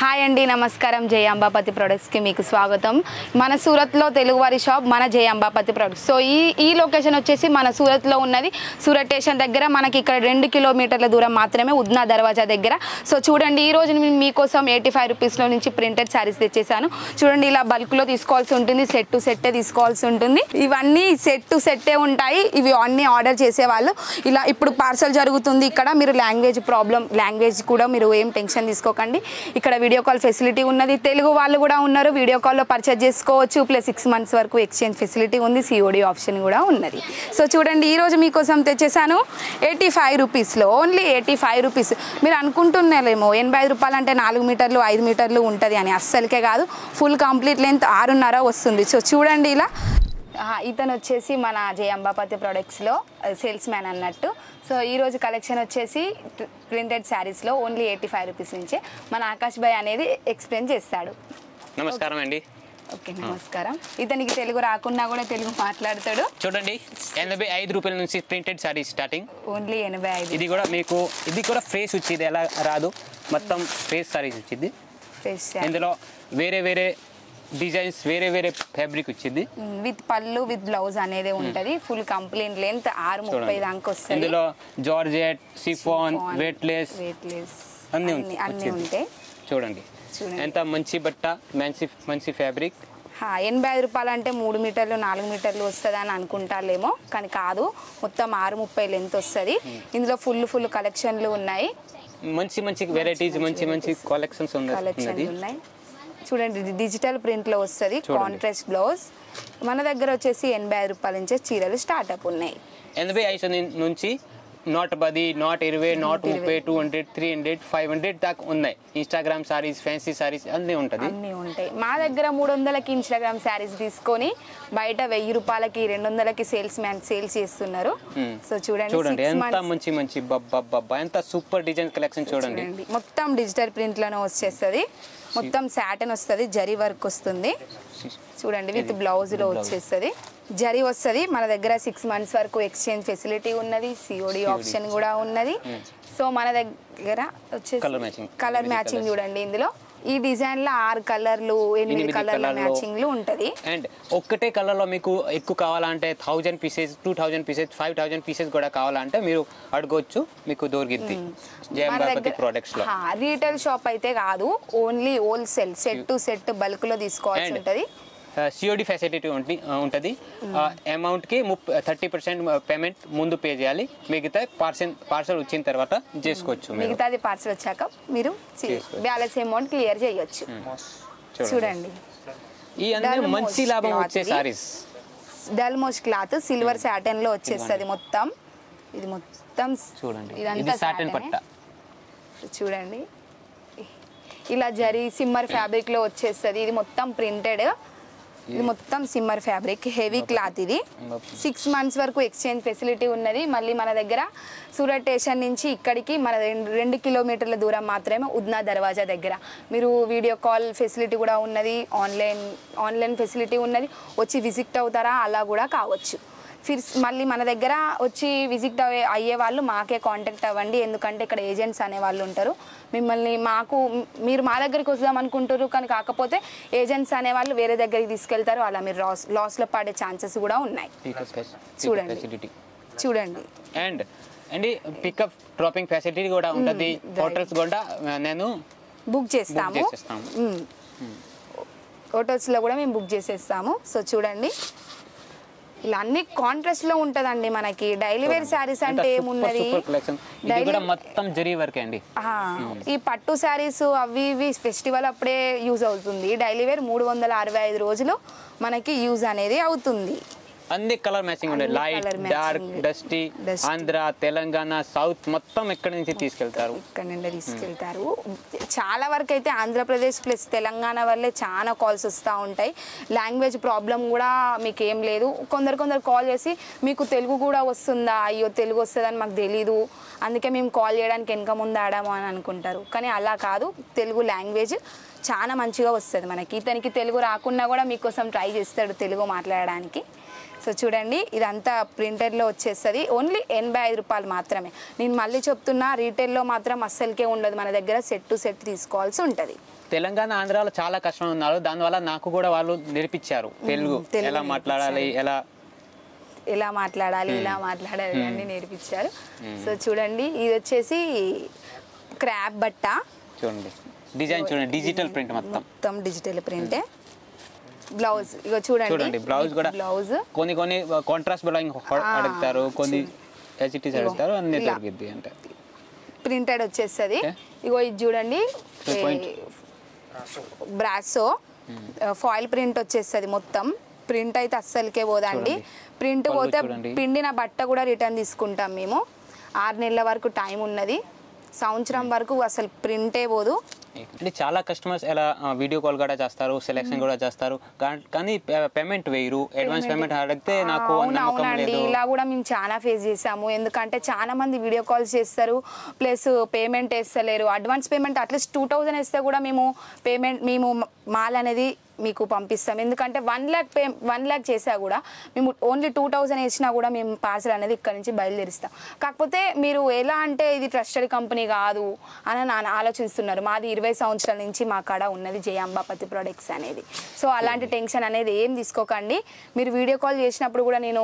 Hi అండి, నమస్కారం. జై అంబాపతి ప్రొడక్ట్స్కి మీకు స్వాగతం. మన సూరత్లో తెలుగువారి షాప్ మన జై అంబాపతి ప్రొడక్ట్స్. సో ఈ లొకేషన్ వచ్చేసి మన సూరత్లో ఉన్నది. సూరత్ స్టేషన్ దగ్గర మనకి ఇక్కడ 2 కిలోమీటర్ల దూరం మాత్రమే, ఉద్నా దర్వాజా దగ్గర. సో చూడండి, ఈరోజు నేను మీకోసం 85 రూపీస్లో నుంచి ప్రింటెడ్ శారీస్ తెచ్చేసాను. చూడండి, ఇలా బల్క్లో తీసుకోవాల్సి ఉంటుంది, సెట్ టు సెట్టే తీసుకోవాల్సి ఉంటుంది. ఇవన్నీ సెట్ టు సెట్టే ఉంటాయి. ఇవి అన్నీ ఆర్డర్ చేసేవాళ్ళు ఇలా ఇప్పుడు పార్సల్ జరుగుతుంది. ఇక్కడ మీరు లాంగ్వేజ్ కూడా మీరు ఏం టెన్షన్ తీసుకోకండి. ఇక్కడ వీడియో కాల్ ఫెసిలిటీ ఉన్నది. తెలుగు వాళ్ళు కూడా ఉన్నారు, వీడియో కాల్లో పర్చేజ్ చేసుకోవచ్చు. ప్లస్ 6 months వరకు ఎక్స్చేంజ్ ఫెసిలిటీ ఉంది, COD ఆప్షన్ కూడా ఉన్నది. సో చూడండి, ఈరోజు మీకోసం తెచ్చేసాను 85 రూపీస్లో, ఓన్లీ 85 రూపీస్. మీరు అనుకుంటున్నారేమో 85 రూపాయలు అంటే 4 మీటర్లు 5 మీటర్లు ఉంటుంది అని. అస్సలకే కాదు, ఫుల్ కంప్లీట్ లెంత్ 6.5 వస్తుంది. సో చూడండి, ఇలా ఇతను వచ్చేసి మన జై అంబాపతి ప్రొడక్ట్స్లో సేల్స్ మ్యాన్ అన్నట్టు. సో ఈరోజు కలెక్షన్ వచ్చేసి ప్రింటెడ్ శారీస్లో ఓన్లీ 85 రూపీస్ నుంచే మన ఆకాష్ భాయ్ అనేది ఎక్స్ప్లెయిన్ చేస్తాడు. నమస్కారం అండి. ఓకే, నమస్కారం. ఇతనికి తెలుగు రాకున్నా కూడా తెలుగు మాట్లాడతాడు. చూడండి, 85 రూపాయల నుంచి ప్రింటెడ్ శారీ స్టార్టింగ్, ఓన్లీ 85. ఇది కూడా ఫ్రేష్ వచ్చింది, ఎలా రాదు, మొత్తం ఫ్రేష్ శారీస్ వచ్చింది. ఫ్రెష్ ఇందులో వేరే వేరే డిజైన్స్, వేరే వేరే ఫ్యాబ్రిక్ వచ్చింది. విత్ పళ్ళు విత్ బ్లౌజ్ అనేది ఉంటది. ఫుల్ కంప్లీట్ లెంత్ 6.30 దాకా వస్తుంది. ఇందులో జార్జెట్, సిఫాన్, వెయిట్లెస్ అన్ని ఉంటాయి. చూడండి ఎంత మంచి బట్ట, మంచి ఫ్యాబ్రిక్. 85 రూపాయలు అంటే 3 మీటర్లు 4 మీటర్లు వస్తుంది అని అనుకుంటారేమో, కానీ కాదు, మొత్తం 6.30 లెంత్ వస్తుంది. ఇందులో ఫుల్ కలెక్షన్లు ఉన్నాయి. మంచి వెరైటీస్, మంచి కలెక్షన్స్ ఉన్నాయి. చూడండి, డిజిటల్ ప్రింట్లో వస్తుంది, కాంట్రాస్ట్ బ్లౌజ్. మన దగ్గర వచ్చేసి 85 రూపాయల నుంచి చీరలు స్టార్ట్అప్ ఉన్నాయి. 85 నుంచి 110, 120, 130, 200, 300, 500 దాకా ఉన్నాయి. ఇన్స్టాగ్రామ్ సారీస్, ఫ్యాన్సీ సారీస్ అన్నీ ఉంటాయి. మా దగ్గర 300కి ఇన్స్టాగ్రామ్ సారీస్ తీసుకొని బయట 1000 రూపాయలకి 200కి సేల్స్ మ్యాన్ సేల్స్ చేస్తున్నారు. సో చూడండి ఎంత మంచి ఎంత సూపర్ డిజైన్ కలెక్షన్. చూడండి, మొత్తం డిజిటల్ ప్రింట్లోనే వచ్చేస్తుంది. మొత్తం సాటన్ వస్తుంది, జరీ వర్క్ వస్తుంది. చూడండి, విత్ బ్లౌజ్లో వచ్చేస్తుంది, జరీ వస్తుంది. మన దగ్గర 6 months వరకు ఎక్స్చేంజ్ ఫెసిలిటీ ఉన్నది, COD ఆప్షన్ కూడా ఉన్నది. సో మన దగ్గర వచ్చేసి కలర్ మ్యాచింగ్ చూడండి. ఇందులో ఈ డిజైన్ లో 6 కలర్లు 8 కలర్ల మ్యాచింగ్లు ఉంటది. అండ్ ఒక్కటే కలర్ లో మీకు ఎక్కువ కావాలంటే 1000 పీసెస్, 2000 పీసెస్, 5000 పీసెస్ కూడా కావాలంటే మీరు అడగొచ్చు, మీకు దొరికిద్ది జై అంబాపతి ప్రొడక్ట్స్ లో. రీటైల్ షాప్ అయితే కాదు, only wholesale set to set bulk లో తీసుకోవాల్సి ఉంటది. COD ఫెసిలిటీ ఉంటుంది. అమౌంట్ కి 30% పేమెంట్ ముందు పే చేయాలి, మిగతా పార్సల్ వచ్చిన తర్వాత చేసుకోవచ్చు. మిగతాది పార్సల్ వచ్చాక మీరు బ్యాలెన్స్ అమౌంట్ క్లియర్ చేయొచ్చు. చూడండి, ఈ అందరూ మంచి లాభం వచ్చే సారీస్. డల్మోస్ క్లాత్ సిల్వర్ సాటన్ లో వచ్చేస్తుంది మొత్తం. ఇది మొత్తం చూడండి, ఇది సాటన్ పట్ట. చూడండి, ఇలా జరీ సిమ్మర్ ఫ్యాబ్రిక్ లో వచ్చేస్తుంది. ఇది మొత్తం ప్రింటెడ్, ఇది మొత్తం సిమ్మర్ ఫ్యాబ్రిక్, హెవీ క్లాత్. ఇది 6 months వరకు ఎక్స్చేంజ్ ఫెసిలిటీ ఉన్నది. మళ్ళీ మన దగ్గర సూరత్ స్టేషన్ నుంచి ఇక్కడికి మన 2 కిలోమీటర్ల దూరం మాత్రమే, ఉద్నా దర్వాజా దగ్గర. మీరు వీడియో కాల్ ఫెసిలిటీ కూడా ఉన్నది, ఆన్లైన్ ఫెసిలిటీ ఉన్నది. వచ్చి విజిట్ అవుతారా, అలా కూడా కావచ్చు. మళ్ళీ మన దగ్గర వచ్చి విజిట్ అయ్యే వాళ్ళు మాకే కాంటాక్ట్ అవ్వండి, ఎందుకంటే ఇక్కడ ఏజెంట్స్ అనేవాళ్ళు ఉంటారు. మీరు మా దగ్గరికి వద్దాం అనుకుంటారు, కానీ కాకపోతే ఏజెంట్స్ అనేవాళ్ళు వేరే దగ్గరికి తీసుకెళ్తారు. అలా మీరు లాస్లో పడే ఛాన్సెస్ కూడా ఉన్నాయి. చూడండి అండ్ పికప్ డ్రాపింగ్ ఫెసిలిటీ కూడా ఉంటుంది. హోటల్స్ కూడా నేను బుక్ చేస్తాము, హోటల్స్లో కూడా మేము బుక్ చేసేస్తాము. సో చూడండి, ఇలా అన్ని కాంట్రాస్ట్ లో ఉంటదండి. మనకి డైలీ వేర్ శారీస్ అంటే ఏమున్నది, మొత్తం జరీ వర్క్ అండి. ఈ పట్టు శారీస్ అవి ఇవి ఫెస్టివల్ అప్పుడే యూజ్ అవుతుంది. డైలీ వేర్ 365 రోజులు మనకి యూజ్ అనేది అవుతుంది. అన్ని కలర్ మ్యాచింగ్ ఉంటాయి, light, dark, dusty. Andhra, Telangana, south మొత్తం ఎక్కడి నుంచి తీసుకెళ్తారు, ఇక్కడ నుండి తీసుకెళ్తారు. చాలా వరకు అయితే ఆంధ్రప్రదేశ్ ప్లస్ తెలంగాణ వల్లే చాలా కాల్స్ వస్తూ ఉంటాయి. లాంగ్వేజ్ ప్రాబ్లం కూడా మీకు ఏం లేదు. కొందరు కాల్ చేసి మీకు తెలుగు కూడా వస్తుందా, అయ్యో తెలుగు వస్తుందని మాకు తెలీదు, అందుకే మేము కాల్ చేయడానికి వెనక ముందు ఆడాము అని అనుకుంటారు. కానీ అలా కాదు, తెలుగు లాంగ్వేజ్ చాలా మంచిగా వస్తుంది మనకి. ఇతనికి తెలుగు రాకున్నా కూడా మీకోసం ట్రై చేస్తాడు తెలుగు మాట్లాడడానికి. సో చూడండి ఇదంతా ప్రింటెడ్లో వచ్చేస్తుంది. ఓన్లీ 85 రూపాయలు మాత్రమే. నేను మళ్ళీ చెప్తున్నా, రీటైల్లో మాత్రం అస్సలకే ఉండదు, మన దగ్గర సెట్ టు సెట్ తీసుకోవాల్సి ఉంటుంది. తెలంగాణ ఆంధ్రాలో చాలా కష్టం ఉన్నారు, దానివల్ల నాకు కూడా వాళ్ళు నేర్పించారు తెలుగు ఎలా మాట్లాడాలి, ఇలా మాట్లాడాలి అన్ని నేర్పించారు. సో చూడండి ఇది వచ్చేసి క్రాప్ బట్ట, చూడండి డిజైన్ చూడండి, డిజిటల్ ప్రింట్ మొత్తం డిజిటల్ ప్రింటే. బ్లౌజ్ ఇగో చూడండి, బ్లౌజ్ కూడా బ్లౌజ్ కొన్ని కాంట్రాస్ట్ అడుగుతారు, కొన్ని ఎసిటీస్ అడుగుతారు, అన్ని దొరికిద్ది. అంటే ప్రింటెడ్ వచ్చేస్తుంది. ఇగో ఇది చూడండి బ్రాసో ఫాయిల్ ప్రింట్ వచ్చేస్తుంది. మొత్తం ప్రింట్ అయితే అస్సలకే పోదండి. ప్రింట్ పోతే పిండిన బట్ట కూడా రిటర్న్ తీసుకుంటాం మేము. 6 నెలల వరకు టైం ఉన్నది, సంవత్సరం వరకు అసలు ప్రింటే పోదు. అంటే చాలా కస్టమర్స్ ఎలా వీడియో కాల్ కూడా చేస్తారు, సెలెక్షన్ కూడా చేస్తారు, కానీ పేమెంట్ వేయరు, అడ్వాన్స్ పేమెంట్ అడిగితే నాకు నమ్మకం లేదు. ఇలా కూడా మేము చాలా ఫేస్ చేసాము. ఎందుకంటే చాలా మంది వీడియో కాల్స్ చేస్తారు, ప్లస్ పేమెంట్ వేస్తలేరు. అడ్వాన్స్ పేమెంట్ అట్లీస్ట్ 2000 వేస్తే కూడా మేము మాల్ అనేది మీకు పంపిస్తాం. ఎందుకంటే 1 lakh చేసా కూడా మేము ఓన్లీ 2000 వేసినా కూడా మేము పార్సల్ అనేది ఇక్కడ నుంచి బయలుదేరిస్తాం. కాకపోతే మీరు ఎలా అంటే ఇది ట్రస్టెడ్ కంపెనీ కాదు అని ఆలోచిస్తున్నారు. మాది 20 సంవత్సరాల నుంచి మా కాడ ఉన్నది జయ అంబాపతి ప్రొడక్ట్స్ అనేది. సో అలాంటి టెన్షన్ అనేది ఏం తీసుకోకండి. మీరు వీడియో కాల్ చేసినప్పుడు కూడా నేను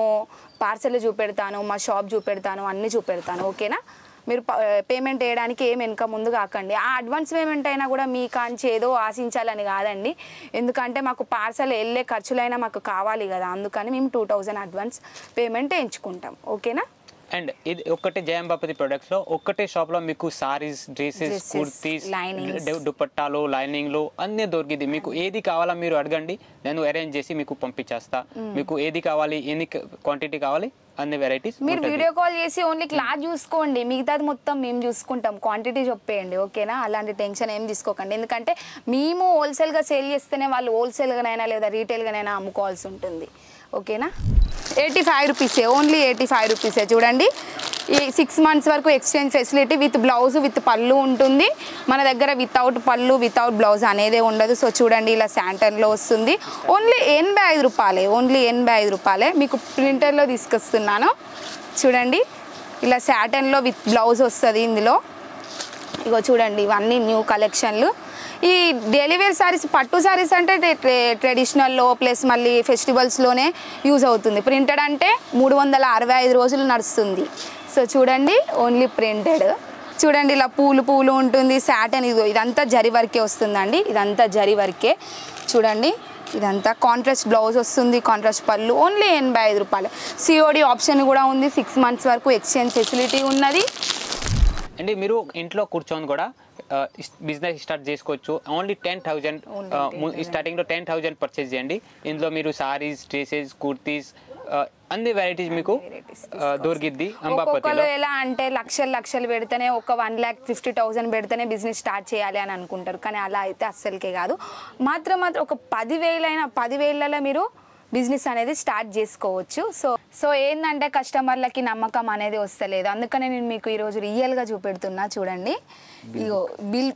పార్సల్ చూపెడతాను, మా షాప్ చూపెడతాను, అన్నీ చూపెడతాను. ఓకేనా? మీరు పేమెంట్ వేయడానికి ఏం వెనక ముందు కాకండి. ఆ అడ్వాన్స్ పేమెంట్ అయినా కూడా మీ కాంచి ఏదో ఆశించాలని కాదండి. ఎందుకంటే మాకు పార్సల్ వెళ్ళే ఖర్చులైనా మాకు కావాలి కదా, అందుకని మేము 2000 అడ్వాన్స్ పేమెంట్ వేయించుకుంటాం. ఓకేనా? అండ్ ఇది ఒకటే జయ అంబాపతి ప్రొడక్ట్స్ లో ఒకటే షాప్ లో మీకు సారీస్, డ్రెస్సెస్, కుర్తీస్, దుపట్టాలు, లైనింగ్లు అన్నీ దొరికింది. మీకు ఏది కావాలా మీరు అడగండి, నేను అరేంజ్ చేసి మీకు పంపించేస్తా. మీకు ఏది కావాలి, ఎన్ని క్వాంటిటీ కావాలి, అన్ని వెరైటీస్. మీరు వీడియో కాల్ చేసి ఓన్లీ క్లాత్ చూసుకోండి, మిగతాది మొత్తం మేము చూసుకుంటాం. క్వాంటిటీ చెప్పేయండి. ఓకేనా? అలాంటి టెన్షన్ ఏం తీసుకోకండి. ఎందుకంటే మేము హోల్సేల్గా సేల్ చేస్తేనే వాళ్ళు హోల్సేల్గానైనా లేదా రీటైల్గానైనా అమ్ముకోవాల్సి ఉంటుంది. ఓకేనా? 85 రూపీసే, ఓన్లీ 85 రూపీసే. చూడండి ఈ 6 months వరకు exchange facility with blouse with పళ్ళు ఉంటుంది. మన దగ్గర వితౌట్ పళ్ళు వితౌట్ బ్లౌజ్ అనేదే ఉండదు. సో చూడండి ఇలా శాంటన్లో వస్తుంది. ఓన్లీ 85 రూపాయలే, ఓన్లీ 85 రూపాయలే. మీకు ప్రింటర్లో తీసుకొస్తున్నాను. చూడండి ఇలా శాటన్లో విత్ బ్లౌజ్ వస్తుంది ఇందులో. ఇగో చూడండి ఇవన్నీ న్యూ కలెక్షన్లు. ఈ డైలీ వేర్ శారీస్, పట్టు శారీస్ అంటే ట్రెడిషనల్లో ప్లస్ మళ్ళీ ఫెస్టివల్స్లోనే యూజ్ అవుతుంది. ప్రింటెడ్ అంటే 365 రోజులు నడుస్తుంది. సో చూడండి ఓన్లీ ప్రింటెడ్. చూడండి ఇలా పూలు ఉంటుంది. శాటన్ ఇదంతా జరీ వర్కే వస్తుందండి, ఇదంతా జరీ వర్కే. చూడండి ఇదంతా కాంట్రాస్ట్ బ్లౌజ్ వస్తుంది, కాంట్రాస్ట్ పళ్ళు. ఓన్లీ 85 రూపాయలు. సిఓడి ఆప్షన్ కూడా ఉంది. 6 months వరకు ఎక్స్చేంజ్ ఫెసిలిటీ ఉన్నది. అండి మీరు ఇంట్లో కూర్చొని కూడా బిజినెస్ స్టార్ట్ చేసుకోవచ్చు. ఓన్లీ 10,000 స్టార్టింగ్లో 10,000 పర్చేజ్ చేయండి. ఇందులో మీరు సారీస్, డ్రెస్సెస్, కుర్తీస్ అన్ని వెరైటీస్ మీకు దొరికిద్ది అంబాపతిలో. ఎలా అంటే లక్షలు పెడితేనే, ఒక 1,50,000 పెడితేనే బిజినెస్ స్టార్ట్ చేయాలి అని అనుకుంటారు. కానీ అలా అయితే అస్సలకే కాదు. మాత్రం ఒక 10,000 మీరు బిజినెస్ అనేది స్టార్ట్ చేసుకోవచ్చు. సో ఏంటంటే కస్టమర్లకి నమ్మకం అనేది వస్తలేదు. అందుకనే నేను మీకు ఈరోజు రియల్గా చూపెడుతున్నా. చూడండి ఇగో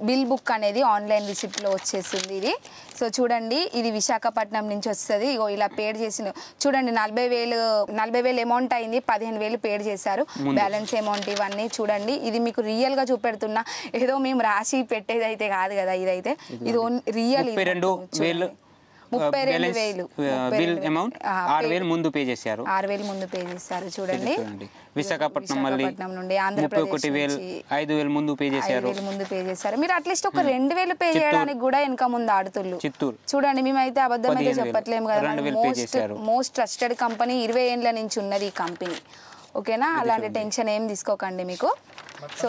బిల్ బుక్ అనేది ఆన్లైన్ రిసిప్ట్లో వచ్చేసింది ఇది. సో చూడండి ఇది విశాఖపట్నం నుంచి వస్తుంది. ఇగో ఇలా పేడ్ చేసిన చూడండి 40,000 అమౌంట్ అయింది, 15,000 పేడ్ చేశారు, బ్యాలెన్స్ అమౌంట్ ఇవన్నీ. చూడండి ఇది మీకు రియల్గా చూపెడుతున్నా, ఏదో మేము రాసి పెట్టేది అయితే కాదు కదా. ఇదైతే ఇది రియల్. 32,000 అమౌంట్ 6,000 ముందు పే చేశారు. 6,000 ముందు పే చేశారు. చూడండి విశాఖపట్నం నుండి ఆంధ్రప్రదేశ్ 5,000 ముందు పే చేశారు. మీరు అట్లీస్ట్ ఒక 2,000 పే చేయడానికి కూడా వెనక ముందు ఆడుతున్నారు. చిత్తూరు చూడండి, మేమైతే అబద్ధం అయితే చెప్పట్లేము కదా. మోస్ట్ ట్రస్టెడ్ కంపెనీ, 20 ఏళ్ళ నుంచి ఉన్నది ఈ కంపెనీ. ఓకేనా? అలాంటి టెన్షన్ ఏం తీసుకోకండి మీకు. సో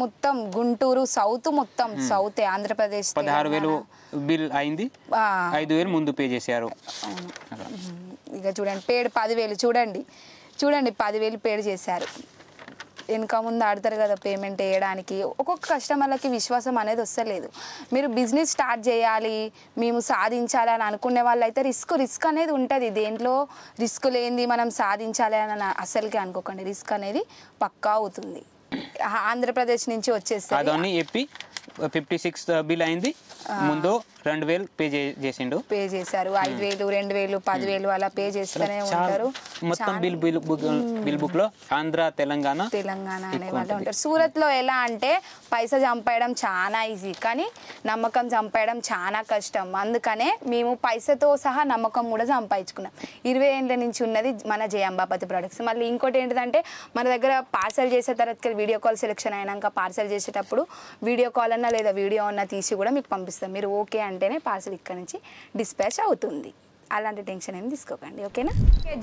మొత్తం గుంటూరు సౌత్, మొత్తం సౌత్ ఆంధ్రప్రదేశ్ 16,000 బిల్ అయింది, 5,000 ముందు పే చేశారు. ఇక చూడండి పేడ్ 10,000. చూడండి 10,000 పేడ్ చేశారు. వెనక ముందు ఆడతారు కదా పేమెంట్ వేయడానికి. ఒక్కొక్క కస్టమర్లకి విశ్వాసం అనేది వస్తలేదు. మీరు బిజినెస్ స్టార్ట్ చేయాలి, మేము సాధించాలి అని అనుకునే వాళ్ళు అయితే రిస్క్ అనేది ఉంటుంది. దేంట్లో రిస్క్ లేనిది మనం సాధించాలి అని అసలుకే అనుకోకండి. రిస్క్ అనేది పక్కా అవుతుంది. ఆంధ్రప్రదేశ్ నుంచి వచ్చేస్తుంది. 56 బిల్ అయింది, ముందు 2000 పే చేశారు. 5000, 2000, 10000 అలా పే చేస్తూనే ఉంటారు. మొత్తం బిల్ బుక్ లో ఆంధ్ర తెలంగాణ అనే వాళ్ళు ఉంటారు. సూరత్ లో ఎలా అంటే పైసా చంపేయడం చాలా ఈజీ, కానీ నమ్మకం చంపేయడం చాలా కష్టం. అందుకనే మేము పైసతో సహా నమ్మకం కూడా సంపాదించుకున్నాం. 20 ఏళ్ళ నుంచి ఉన్నది మన జై అంబాపతి ప్రొడక్ట్స్. మళ్ళీ ఇంకోటి ఏంటంటే మన దగ్గర పార్సల్ చేసే తర్వాత వీడియో కాల్ సెలెక్షన్ అయినాక పార్సల్ చేసేటప్పుడు వీడియో కాల్ అన్నా లేదా వీడియో అన్నా తీసి కూడా మీకు పంపిస్తాం. మీరు ఓకే అంటేనే పార్సల్ ఇక్కడ నుంచి డిస్పాచ్ అవుతుంది. అలాంటి టెన్షన్ ఏమి తీసుకోకండి, ఓకేనా.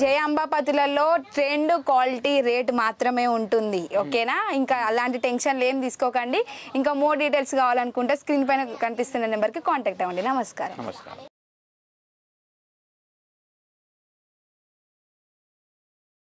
జై అంబాపతిలలో ట్రెండ్, క్వాలిటీ, రేట్ మాత్రమే ఉంటుంది, ఓకేనా. ఇంకా అలాంటి టెన్షన్లు ఏం తీసుకోకండి. ఇంకా మోర్ డీటెయిల్స్ కావాలనుకుంటే స్క్రీన్ పైన కనిపిస్తున్న నెంబర్కి కాంటాక్ట్ అవ్వండి. నమస్కారం.